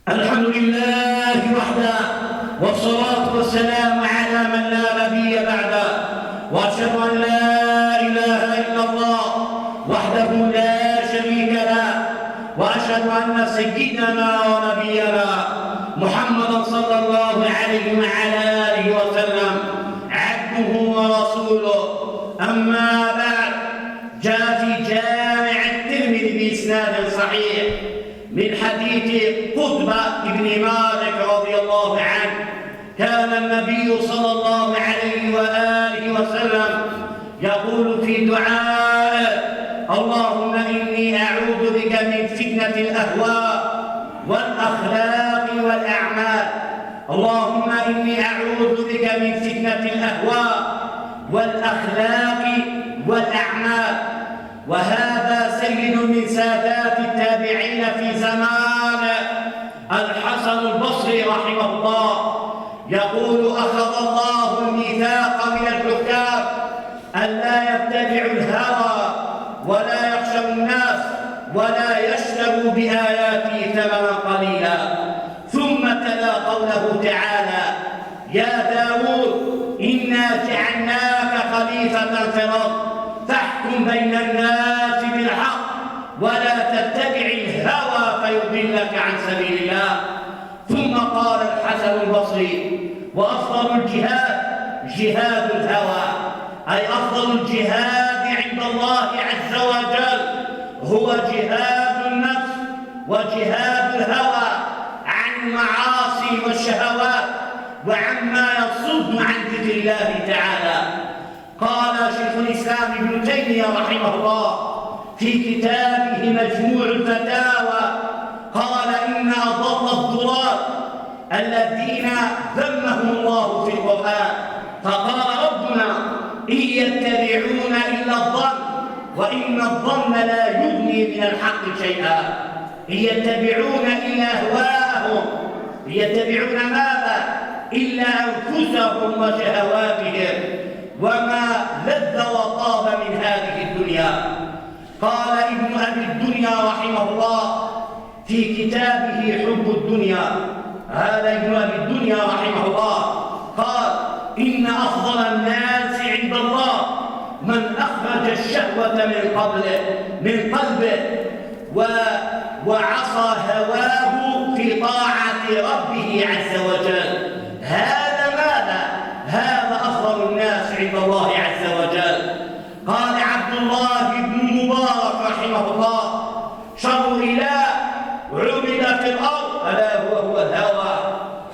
الحمد لله وحده، والصلاة والسلام على من لا نبي بعده، وأشهد أن لا إله إلا الله وحده لا شريك له، وأشهد أن سيدنا ونبينا محمدا صلى الله عليه وعلى آله وسلم عبده ورسوله. أما بعد، جاء في جامع الترمذي بإسناد صحيح من حديث قطبة بن مالك رضي الله عنه: كان النبي صلى الله عليه وآله وسلم يقول في دعائه: اللهم إني أعوذ بك من فتنة الأهواء والأخلاق والأعمال. اللهم إني أعوذ بك من فتنة الأهواء والأخلاق والأعمال. وهذا سيد من سادات التابعين في زمانه، الحسن البصري رحمه الله، يقول: أخذ الله الميثاق من الحكام ألا يتبعوا الهوى ولا يخشوا الناس ولا يشتروا بآياتي ثمنا قليلا. ثم تلا قوله تعالى: يا داود إنا جعلناك خليفة في الأرض فاحكم بين الناس بالحق ولا تتبع الهوى فيضلك عن سبيل الله. ثم قال الحسن البصري: وأفضل الجهاد جهاد الهوى، أي أفضل الجهاد عند الله عز وجل هو جهاد النفس وجهاد الهوى عن المعاصي والشهوات وعما يصد عن ذكر الله تعالى. قال شيخ الإسلام ابن تيمية رحمه الله في كتابه مجموع الفتاوى، قال: إن أضل الضلال الذين ذمهم الله في القرآن. فقال ربنا: إن يتبعون إلا الظن وإن الظن لا يغني من الحق شيئا. إن يتبعون إلا أهواءهم. يتبعون ماذا؟ إلا أنفسهم وشهواتهم وما لذ وطاب من هذه الدنيا. قال ابن أبي الدنيا رحمه الله في كتابه حب الدنيا، هذا ابن أبي الدنيا رحمه الله قال: إن أفضل الناس عند الله من أخرج الشهوة من قلبه وعصى هواه في طاعة ربه عز وجل. هذا ماذا؟ هذا أفضل الناس عند الله عز وجل. قال عبد الله بن مبارك رحمه الله: شر إله عبد في الأرض ألا هو الهوى،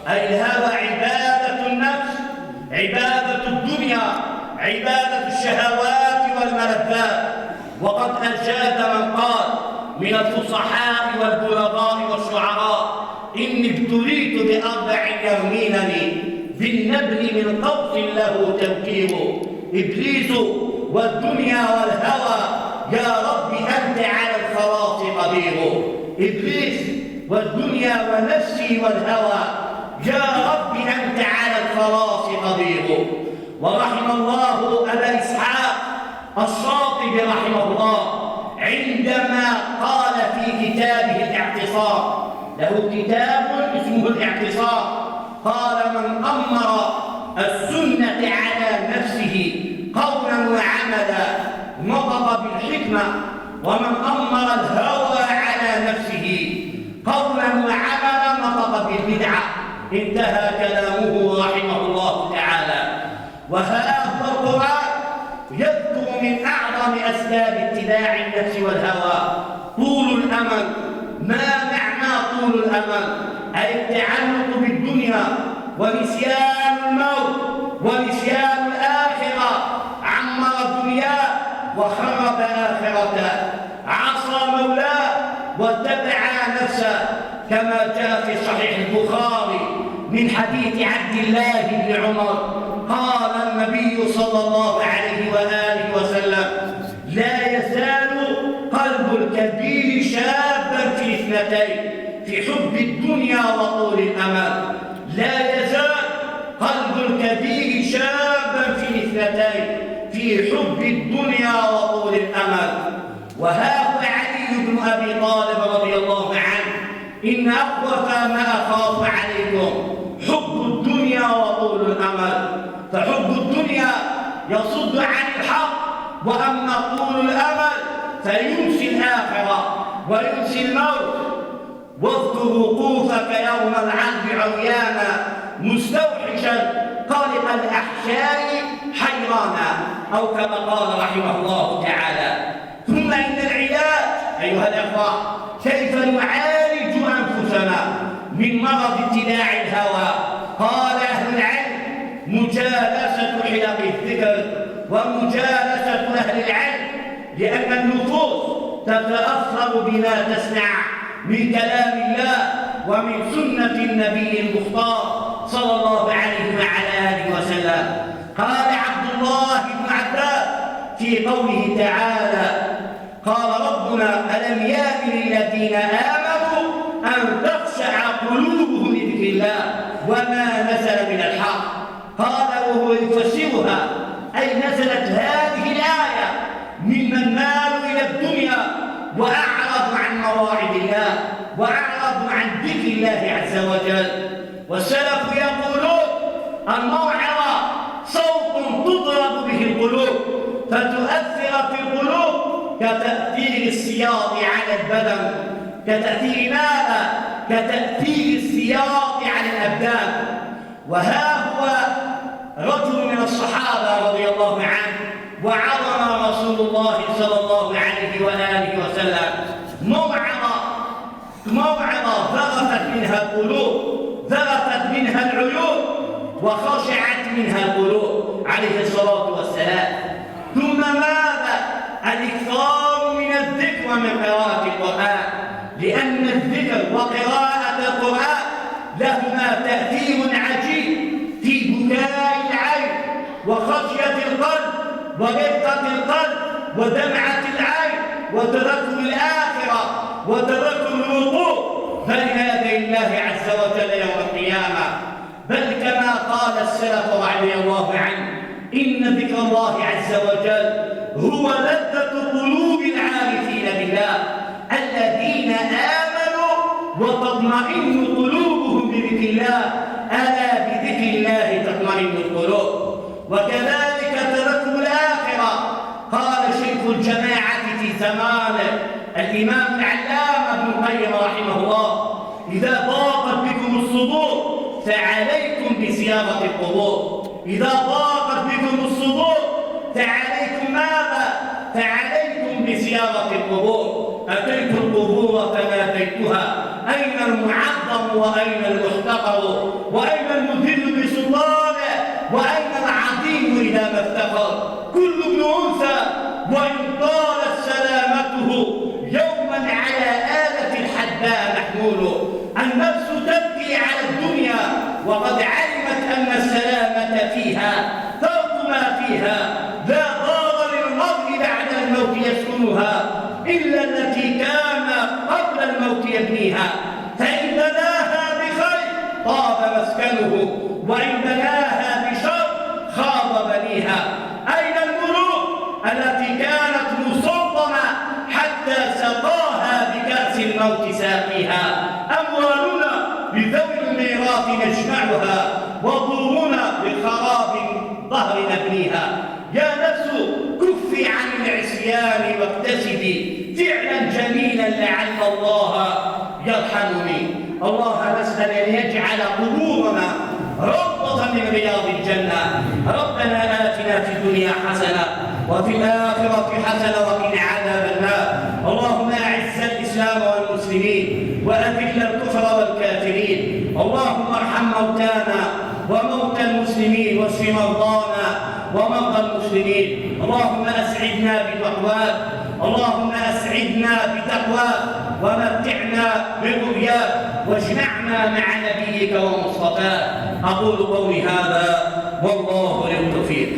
أي الهوى عبادة النفس، عبادة الدنيا، عبادة الشهوات والملذات. وقد أجاد من قال من الفصحاء والبلغاء والشعراء: إني ابتليت بأربع يرمينني بالنبل من قوس له توكيل. إبليس والدنيا والهوى يا رب أنت على الخلاص قدير. إبليس والدنيا ونفسي والهوى يا رب أنت على الخلاص قدير. ورحم الله أبا إسحاق الشاطبي رحمه الله عندما قال في كتابه الاعتصام، له كتاب اسمه الاعتصام، قال: من أمر السنة على نفسه قولا وعملا نطق بالحكمة، ومن أمر الهوى على نفسه قولا وعملا نطق بالبدعة. انتهى كلامه رحمه الله تعالى. وهذا القرآن يذكر من أعظم أسباب اتباع النفس والهوى طول الأمل. ما معنى طول الأمل؟ أي التعلق بالدنيا ونسيان الموت ونسيان الآخرة. عمر دنياه وخرب آخرته، عصى مولاه واتبع نفسه، كما جاء في صحيح البخاري من حديث عبد الله بن عمر قال النبي صلى الله عليه وآله وسلم: لا يزال قلب الكبير شابا في اثنتين: في حب الدنيا وطول الأمل. لا يزال قلب الكبير شابا في اثنتين: في حب الدنيا وطول الأمل. وهذا علي بن أبي طالب رضي الله عنه: إن إن أخوف ما أخاف عليكم حب الدنيا وطول الأمل. فحب الدنيا يصد عن الحق، وأما طول الأمل فينسي الآخرة وينسي الموت. واذكر وقوفك يوم العرض عريانا مستوحشا قلق الأحشاء حيرانا، أو كما قال رحمه الله تعالى. ثم إن العلاج أيها الأخوة كيف نعالج أنفسنا من مرض ابتلاع الهوى. قال أهل العلم: مجالسة حلق الذكر ومجالسة أهل العلم، لأن النفوس تتأثر بما تسمع من كلام الله ومن سنة النبي المختار صلى الله عليه وعلى آله وسلم. قال عبد الله بن عباس في قوله تعالى: قال ربنا: ألم يأن للذين آمنوا أن تخشع قلوبهم لذكر الله وما نزل من الحق. قال وهو يفسرها: أي نزلت هذه الآية ممن مالوا إلى الدنيا وأعرضوا عن مواعظ الله وأعرضوا عن ذكر الله عز وجل. والسلف يقولون: الموعظة صوت تضرب به القلوب فتؤثر في القلوب كتأثير السياط على البدن. كتأثير ماذا؟ كتأثير السياط على الأبدان. وها هو رجل من الصحابة رضي الله عنه وعظنا رسول الله صلى الله عليه وآله وسلم موعظة ذرفت منها القلوب، ذرفت منها العيون، وخشعت منها القلوب عليه الصلاة والسلام. ثم ماذا؟ الإكثار من الذكر ومن قراءة القرآن، لأن الذكر وقراءة القرآن لهما تأثير عجيب في بكاء العين وخشية القلب ورقة القلب ودمعة العين وتذكر الآخرة وتذكر الوقوف بين يدي الله عز وجل يوم القيامة. بل كما قال السلف رضي الله عنه: إن ذكر الله عز وجل هو لذة قلوب العارفين بالله الذين آمنوا وتطمئن قلوبهم بذكر الله، ألا بذكر الله تطمئن القلوب. وكذلك تذكر الآخرة. قال شيخ الجماعة في زمانه الإمام العلامة ابن القيم رحمه الله: إذا ضاقت بكم الصدور فعليكم بزيارة القبور. إذا ضاقت بكم الصدور فعليكم ماذا؟ فعليكم بزيارة القبور. أتيت القبور فناديتها: أين المعظم وأين المحتقر وأين المذل بسلطانه وأين العظيم إذا ما افتقر. كل ابن أنثى وإن طالت سلامته يوما على آلة الحداء محمول. النفس تبكي على الدنيا وقد علمت أن السلامة فيها ترك ما فيها. لا دار للمرء بعد الموت يسكنها إلا التي كان قبل الموت يبنيها. فإن بناها بخير طاب مسكنه وإن بناها بشر خاب بنيها. أين الملوك التي كانت مسلطنة حتى سقاها بكأس الموت ساقيها؟ أموالنا بذوي الميراث نجمعها وطورنا بخراب ظهر نبنيها. يا نفس كفي عن العصيان واكتسبي فعلا جميلا لعل الله يرحمني. الله نسأل أن يجعل قبورنا روضة من رياض الجنة. ربنا آتنا في الدنيا حسنة وفي الآخرة حسنة وقنا عذاب النار. اللهم أعز الإسلام والمسلمين وأذل الكفر والكافرين. اللهم ارحم موتانا وموتى المسلمين واشف مرضانا ومرضى المسلمين. اللهم أسعدنا بتقواك، اللهم أسعدنا بتقواك ومتعنا برؤياك واجمعنا مع نبيك ومصطفاك. أقول قولي هذا والله للتوفيق.